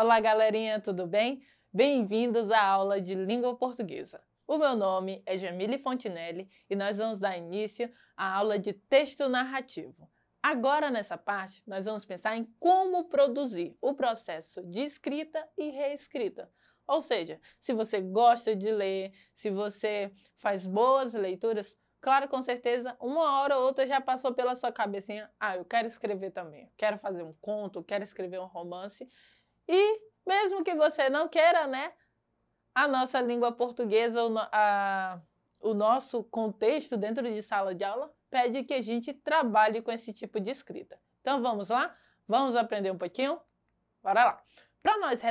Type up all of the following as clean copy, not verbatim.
Olá, galerinha, tudo bem? Bem-vindos à aula de língua portuguesa. O meu nome é Jamile Fontinelli e nós vamos dar início à aula de texto narrativo. Agora, nessa parte, nós vamos pensar em como produzir o processo de escrita e reescrita. Ou seja, se você gosta de ler, se você faz boas leituras, claro, com certeza, uma hora ou outra já passou pela sua cabecinha, eu quero escrever também, quero fazer um conto, quero escrever um romance. E mesmo que você não queira, né, a nossa língua portuguesa, o nosso contexto dentro de sala de aula, pede que a gente trabalhe com esse tipo de escrita. Então vamos lá? Vamos aprender um pouquinho? Bora lá! Para nós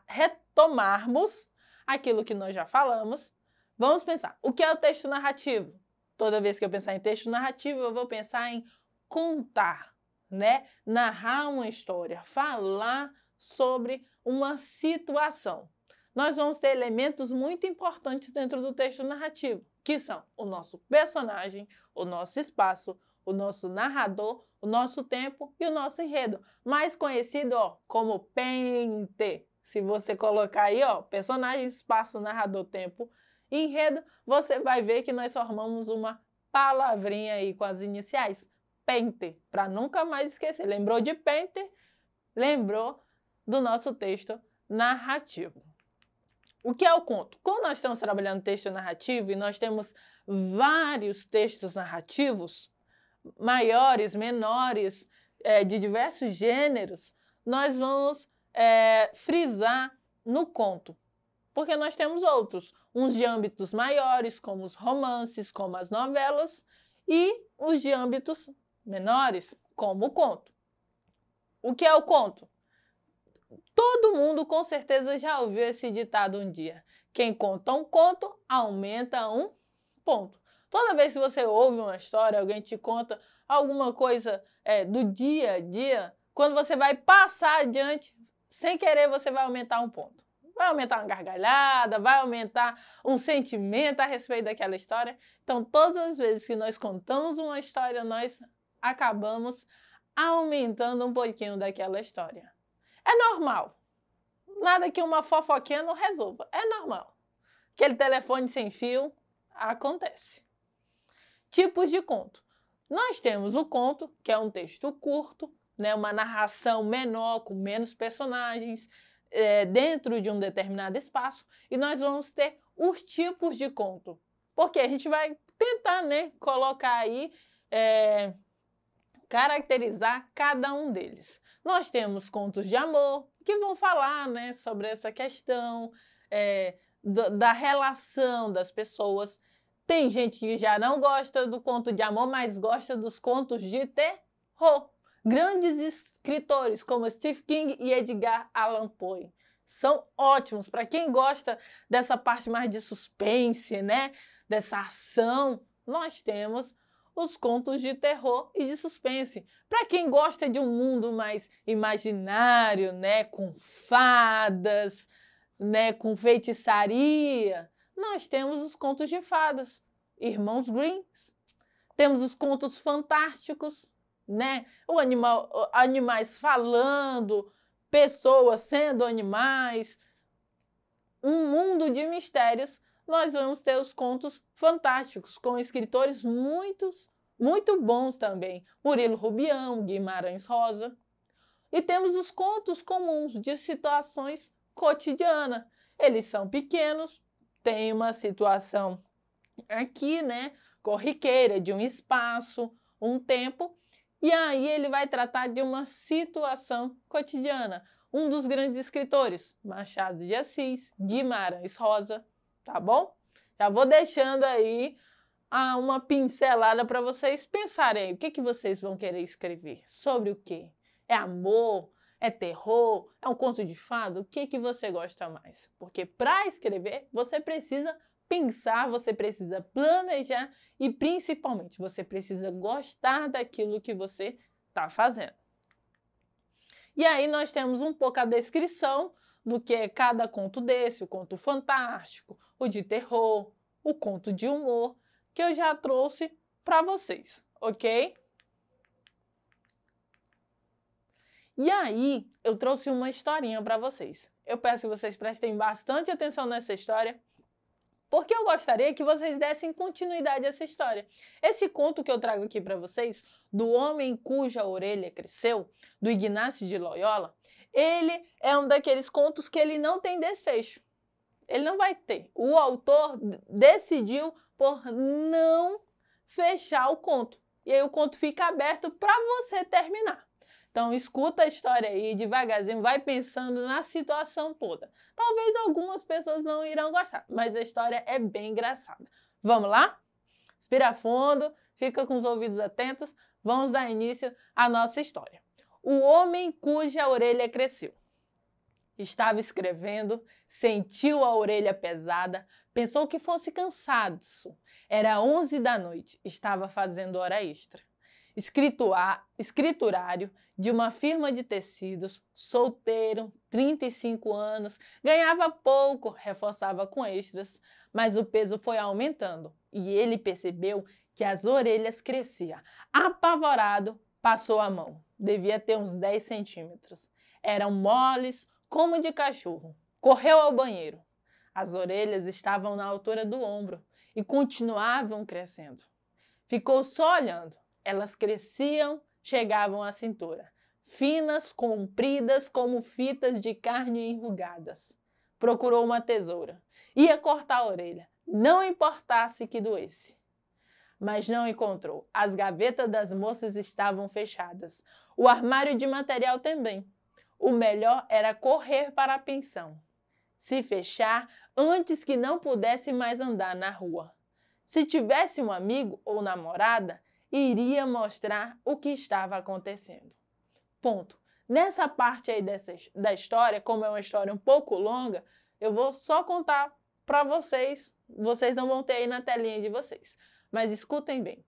retomarmos aquilo que nós já falamos, vamos pensar, o que é o texto narrativo? Toda vez que eu pensar em texto narrativo, eu vou pensar em contar, né? Narrar uma história, falar sobre uma situação. Nós vamos ter elementos muito importantes dentro do texto narrativo, que são o nosso personagem, o nosso espaço, o nosso narrador, o nosso tempo e o nosso enredo, mais conhecido como pente. Se você colocar aí, personagem, espaço, narrador, tempo e enredo, você vai ver que nós formamos uma palavrinha aí com as iniciais, pente, para nunca mais esquecer. Lembrou de pente? Lembrou do nosso texto narrativo. O que é o conto? Quando nós estamos trabalhando texto narrativo e nós temos vários textos narrativos, maiores, menores, de diversos gêneros, nós vamos frisar no conto, porque nós temos outros, uns de âmbitos maiores, como os romances, como as novelas, e os de âmbitos menores, como o conto. O que é o conto? Todo mundo com certeza já ouviu esse ditado um dia. Quem conta um conto, aumenta um ponto. Toda vez que você ouve uma história, alguém te conta alguma coisa do dia a dia, quando você vai passar adiante, sem querer você vai aumentar um ponto. Vai aumentar uma gargalhada, vai aumentar um sentimento a respeito daquela história. Então, todas as vezes que nós contamos uma história, nós acabamos aumentando um pouquinho daquela história. É normal. Nada que uma fofoquinha não resolva. É normal. Aquele telefone sem fio acontece. Tipos de conto. Nós temos o conto, que é um texto curto, né, uma narração menor, com menos personagens, dentro de um determinado espaço, e nós vamos ter os tipos de conto. Porque a gente vai tentar, né, colocar aí, caracterizar cada um deles. Nós temos contos de amor, que vão falar, né, sobre essa questão da relação das pessoas. Tem gente que já não gosta do conto de amor, mas gosta dos contos de terror. Grandes escritores como Stephen King e Edgar Allan Poe são ótimos para quem gosta dessa parte mais de suspense, né, dessa ação. Nós temos os contos de terror e de suspense. Para quem gosta de um mundo mais imaginário, né, com fadas, né, com feitiçaria, nós temos os contos de fadas, Irmãos Grimm. Temos os contos fantásticos, né, animais falando, pessoas sendo animais, um mundo de mistérios. Nós vamos ter os contos fantásticos, com escritores muito bons também. Murilo Rubião, Guimarães Rosa. E temos os contos comuns de situações cotidianas. Eles são pequenos, tem uma situação aqui, né, corriqueira, de um espaço, um tempo, e aí ele vai tratar de uma situação cotidiana. Um dos grandes escritores, Machado de Assis, Guimarães Rosa, tá bom? Já vou deixando aí uma pincelada para vocês pensarem aí, o que vocês vão querer escrever, sobre o quê? É amor? É terror? É um conto de fada? O que você gosta mais? Porque para escrever, você precisa pensar, você precisa planejar e, principalmente, você precisa gostar daquilo que você está fazendo. E aí nós temos um pouco a descrição do que é cada conto desse, o conto fantástico, o de terror, o conto de humor, que eu já trouxe para vocês, ok? E aí, eu trouxe uma historinha para vocês. Eu peço que vocês prestem bastante atenção nessa história, porque eu gostaria que vocês dessem continuidade a essa história. Esse conto que eu trago aqui para vocês, do homem cuja orelha cresceu, do Ignácio de Loyola, ele é um daqueles contos que ele não tem desfecho. Ele não vai ter. O autor decidiu por não fechar o conto. E aí o conto fica aberto para você terminar. Então, escuta a história aí devagarzinho, vai pensando na situação toda. Talvez algumas pessoas não irão gostar, mas a história é bem engraçada. Vamos lá? Respira fundo, fica com os ouvidos atentos, vamos dar início à nossa história. O homem cuja orelha cresceu. Estava escrevendo, sentiu a orelha pesada, pensou que fosse cansado. Era 11 da noite, estava fazendo hora extra. Escriturário de uma firma de tecidos, solteiro, 35 anos, ganhava pouco, reforçava com extras, mas o peso foi aumentando e ele percebeu que as orelhas cresciam. Apavorado, passou a mão. Devia ter uns 10 centímetros. Eram moles como de cachorro. Correu ao banheiro. As orelhas estavam na altura do ombro e continuavam crescendo. Ficou só olhando. Elas cresciam, chegavam à cintura, finas, compridas como fitas de carne enrugadas. Procurou uma tesoura. Ia cortar a orelha, não importasse que doesse. Mas não encontrou. As gavetas das moças estavam fechadas. O armário de material também. O melhor era correr para a pensão. Se fechar antes que não pudesse mais andar na rua. Se tivesse um amigo ou namorada, iria mostrar o que estava acontecendo. Ponto. Nessa parte aí da história, como é uma história um pouco longa, eu vou só contar para vocês. Vocês não vão ter aí na telinha de vocês. Mas escutem bem.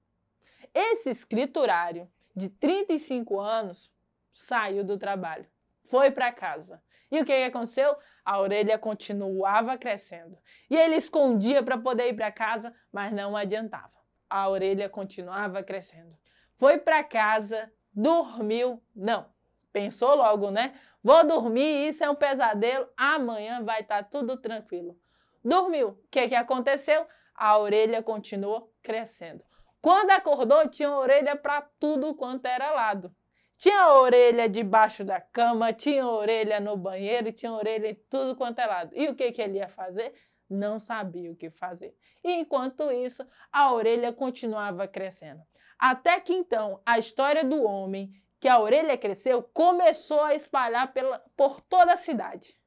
Esse escriturário de 35 anos saiu do trabalho, foi para casa. E o que aconteceu? A orelha continuava crescendo. E ele escondia para poder ir para casa, mas não adiantava. A orelha continuava crescendo. Foi para casa, dormiu. Não, pensou logo, né? Vou dormir, isso é um pesadelo, amanhã vai estar tudo tranquilo. Dormiu. O que aconteceu? A orelha continuou crescendo. Quando acordou, tinha orelha para tudo quanto era lado. Tinha orelha debaixo da cama, tinha orelha no banheiro, tinha orelha em tudo quanto é lado. E o que ele ia fazer? Não sabia o que fazer. E enquanto isso, a orelha continuava crescendo. Até que então, a história do homem, que a orelha cresceu, começou a espalhar por toda a cidade.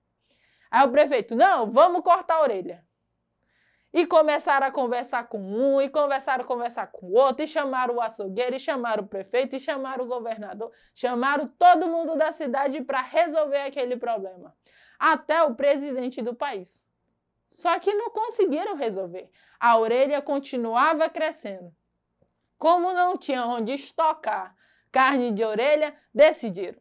Aí o prefeito, não, vamos cortar a orelha. E começaram a conversar com um, e começaram a conversar com o outro, e chamaram o açougueiro, e chamaram o prefeito, e chamaram o governador, chamaram todo mundo da cidade para resolver aquele problema. Até o presidente do país. Só que não conseguiram resolver. A orelha continuava crescendo. Como não tinha onde estocar carne de orelha, decidiram.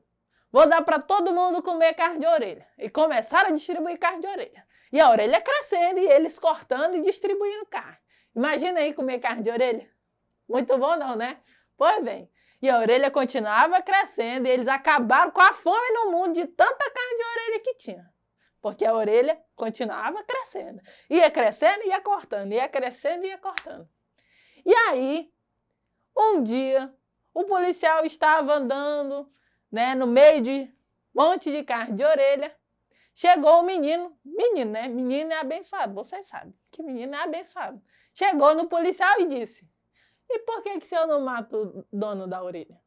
Vou dar para todo mundo comer carne de orelha. E começaram a distribuir carne de orelha. E a orelha crescendo, e eles cortando e distribuindo carne. Imagina aí comer carne de orelha. Muito bom não, né? Pois bem. E a orelha continuava crescendo, e eles acabaram com a fome no mundo de tanta carne de orelha que tinha. Porque a orelha continuava crescendo. Ia crescendo e ia cortando, ia crescendo e ia cortando. E aí, um dia, o policial estava andando, né, no meio de um monte de carne de orelha. Chegou o menino, né? Menino é abençoado, vocês sabem que menino é abençoado. Chegou no policial e disse, e por que o senhor não mata o dono da orelha?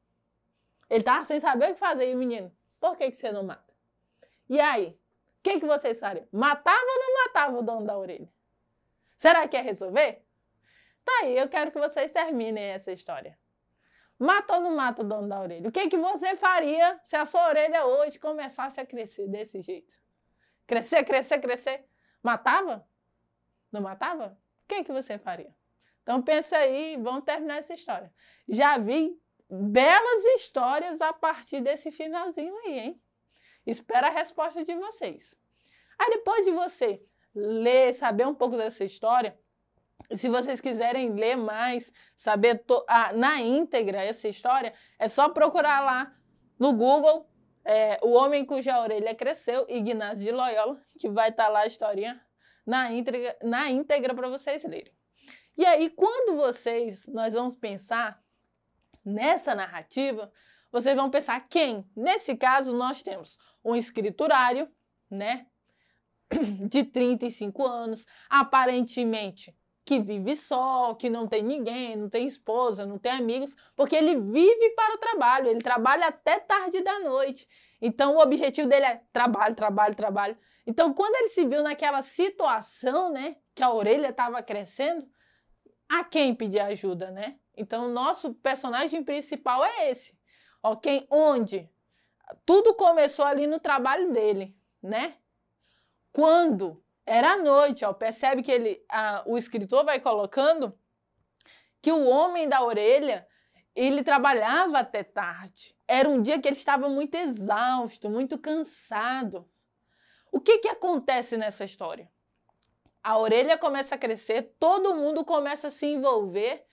Ele estava sem saber o que fazer, e o menino, por que você não mata? E aí, o que vocês fariam? Matava ou não matava o dono da orelha? Será que ia resolver? Tá aí, eu quero que vocês terminem essa história. Mata ou não mata o dono da orelha? O que você faria se a sua orelha hoje começasse a crescer desse jeito? Crescer, crescer, crescer. Matava? Não matava? O que você faria? Então pensa aí, vamos terminar essa história. Já vi belas histórias a partir desse finalzinho aí, hein? Espero a resposta de vocês. Aí depois de você ler, saber um pouco dessa história, se vocês quiserem ler mais, saber na íntegra essa história, é só procurar lá no Google O Homem Cuja Orelha Cresceu, Ignacio de Loyola, que vai estar lá a historinha na íntegra para vocês lerem. E aí, quando nós vamos pensar nessa narrativa, vocês vão pensar quem? Nesse caso, nós temos um escriturário, né, de 35 anos, aparentemente que vive só, que não tem ninguém, não tem esposa, não tem amigos, porque ele vive para o trabalho, ele trabalha até tarde da noite. Então, o objetivo dele é trabalho, trabalho, trabalho. Então, quando ele se viu naquela situação, né, que a orelha estava crescendo, a quem pedir ajuda, né? Então, o nosso personagem principal é esse, ok? Onde tudo começou ali no trabalho dele, né? Quando era noite, ó, percebe que o escritor vai colocando que o homem da orelha, ele trabalhava até tarde. Era um dia que ele estava muito exausto, muito cansado. O que acontece nessa história? A orelha começa a crescer, todo mundo começa a se envolver,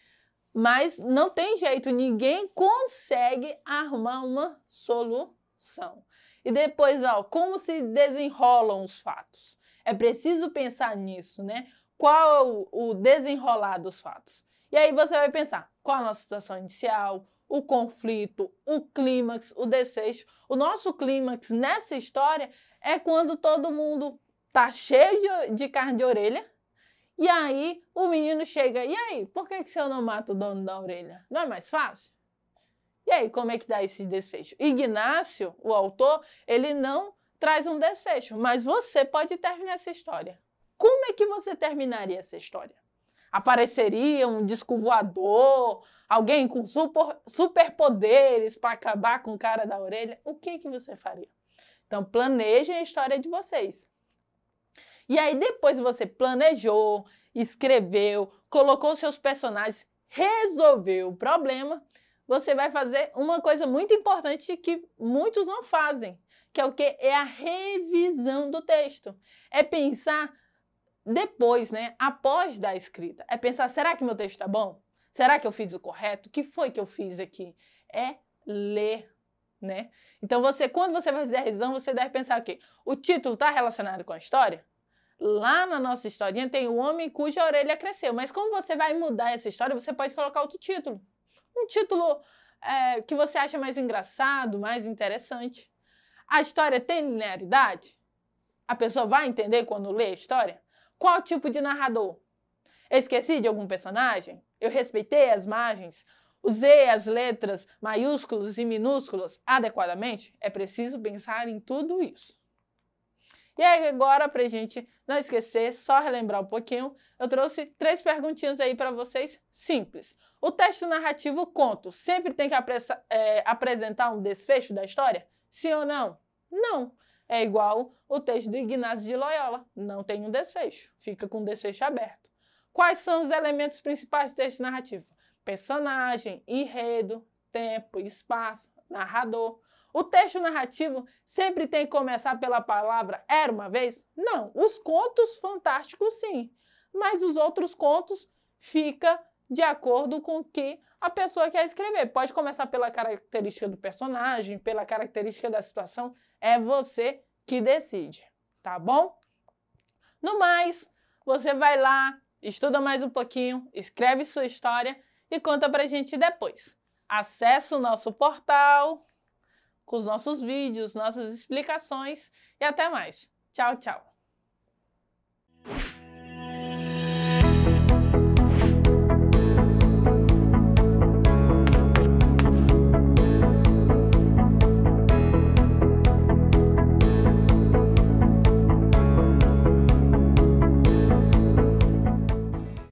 mas não tem jeito, ninguém consegue arrumar uma solução. E depois, ó, como se desenrolam os fatos? É preciso pensar nisso, né? Qual é o desenrolar dos fatos? E aí você vai pensar, qual a nossa situação inicial, o conflito, o clímax, o desfecho. O nosso clímax nessa história é quando todo mundo tá cheio de carne de orelha, e aí o menino chega, e aí, por que você não mata o dono da orelha? Não é mais fácil? E aí, como é que dá esse desfecho? Ignacio, o autor, ele não traz um desfecho, mas você pode terminar essa história. Como é que você terminaria essa história? Apareceria um disco voador, alguém com superpoderes para acabar com o cara da orelha? O que você faria? Então, planejem a história de vocês. E aí, depois você planejou, escreveu, colocou seus personagens, resolveu o problema, você vai fazer uma coisa muito importante que muitos não fazem, que é o quê? É a revisão do texto. É pensar depois, né? Após da escrita. É pensar, será que meu texto está bom? Será que eu fiz o correto? O que foi que eu fiz aqui? É ler, né? Então, quando você vai fazer a revisão, você deve pensar o quê? O título está relacionado com a história? Lá na nossa historinha tem o homem cuja orelha cresceu, mas como você vai mudar essa história, você pode colocar outro título. Um título que você acha mais engraçado, mais interessante. A história tem linearidade? A pessoa vai entender quando lê a história? Qual tipo de narrador? Eu esqueci de algum personagem? Eu respeitei as margens? Usei as letras maiúsculas e minúsculas adequadamente? É preciso pensar em tudo isso. E aí agora, para a gente não esquecer, só relembrar um pouquinho, eu trouxe 3 perguntinhas aí para vocês, simples. O texto narrativo conto sempre tem que apresentar um desfecho da história? Sim ou não? Não. É igual o texto do Ignacio de Loyola, não tem um desfecho, fica com o desfecho aberto. Quais são os elementos principais do texto narrativo? Personagem, enredo, tempo, espaço, narrador. O texto narrativo sempre tem que começar pela palavra era uma vez? Não. Os contos fantásticos, sim. Mas os outros contos fica de acordo com o que a pessoa quer escrever. Pode começar pela característica do personagem, pela característica da situação. É você que decide, tá bom? No mais, você vai lá, estuda mais um pouquinho, escreve sua história e conta pra gente depois. Acesse o nosso portal com os nossos vídeos, nossas explicações e até mais. Tchau, tchau!